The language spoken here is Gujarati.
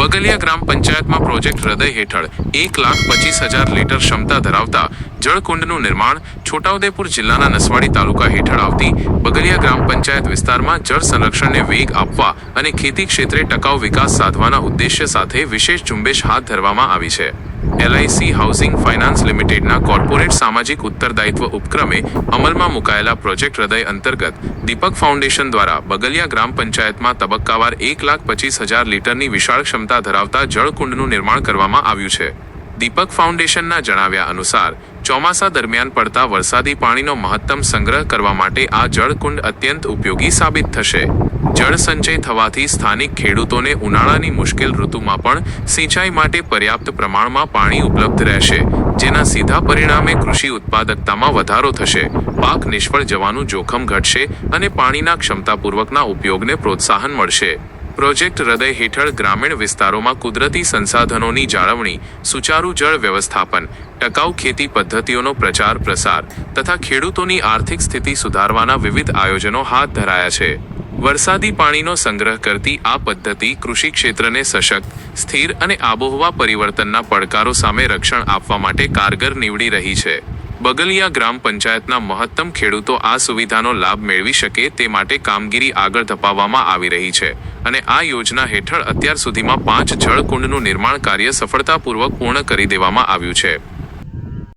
બગલિયા ગ્રામ પંચાયતમાં પ્રોજેક્ટ હૃદય હેઠળ 1,25,000 લીટર ક્ષમતા ધરાવતા જળકુંડનું નિર્માણ છોટાઉદેપુર જિલ્લાના નસવાડી તાલુકા હેઠળ આવતી બગલિયા ગ્રામ પંચાયત વિસ્તારમાં જળ સંરક્ષણને વેગ આપવા અને ખેતી ક્ષેત્રે ટકાઉ વિકાસ સાધવાના ઉદ્દેશ્ય સાથે વિશેષ ઝુંબેશ હાથ ધરવામાં આવી છે। LIC હાઉસિંગ ફાઇનાન્સ લિમિટેડના કોર્પોરેટ સામાજિક ઉત્તરદાયિત્વ ઉપક્રમે અમલમાં મુકાયેલા પ્રોજેક્ટ હૃદય અંતર્ગત દીપક ફાઉન્ડેશન દ્વારા બગલિયા ગ્રામ પંચાયતમાં તબક્કાવાર 1,25,000 લીટરની વિશાળ ક્ષમતા ધરાવતા જળકુંડનું નિર્માણ કરવામાં આવ્યું છે। દીપક ફાઉન્ડેશનના જણાવ્યા અનુસાર ચોમાસા દરમિયાન પડતા વરસાદી પાણીનો મહત્તમ સંગ્રહ કરવા માટે આ જળકુંડ અત્યંત ઉપયોગી સાબિત થશે। જળ સંચય થવાથી સ્થાનિક ખેડૂતોને ઉનાળાની મુશ્કેલ ઋતુમાં પણ સિંચાઈ માટે પર્યાપ્ત પ્રમાણમાં પાણી ઉપલબ્ધ રહેશે, જેના સીધા પરિણામે કૃષિ ઉત્પાદકતામાં વધારો થશે, પાક નિષ્ફળ જવાનું જોખમ ઘટશે અને પાણીના ક્ષમતાપૂર્વકના ઉપયોગને પ્રોત્સાહન મળશે। પ્રોજેક્ટ હૃદય હેઠળ ગ્રામીણ વિસ્તારોમાં કુદરતી સંસાધનોની જાળવણી, સુચારુ જળ વ્યવસ્થાપન, ટકાઉ ખેતી પદ્ધતિઓનો પ્રચાર પ્રસાર તથા ખેડૂતોની આર્થિક સ્થિતિ સુધારવાના વિવિધ આયોજનો હાથ ધરાયા છે। વરસાદી પાણીનો સંગ્રહ કરતી આ પદ્ધતિ કૃષિ ક્ષેત્રને સશક્ત, સ્થિર અને આબોહવા પરિવર્તનના પડકારો સામે રક્ષણ આપવા માટે કારગર નીવડી રહી છે। બગલિયા ગ્રામ પંચાયતના મહત્તમ ખેડૂતો આ સુવિધાનો લાભ મેળવી શકે તે માટે કામગીરી આગળ ધપાવવામાં આવી રહી છે અને આ યોજના હેઠળ અત્યાર સુધીમાં 5 જળકુંડનું નિર્માણ કાર્ય સફળતાપૂર્વક પૂર્ણ કરી દેવામાં આવ્યું છે।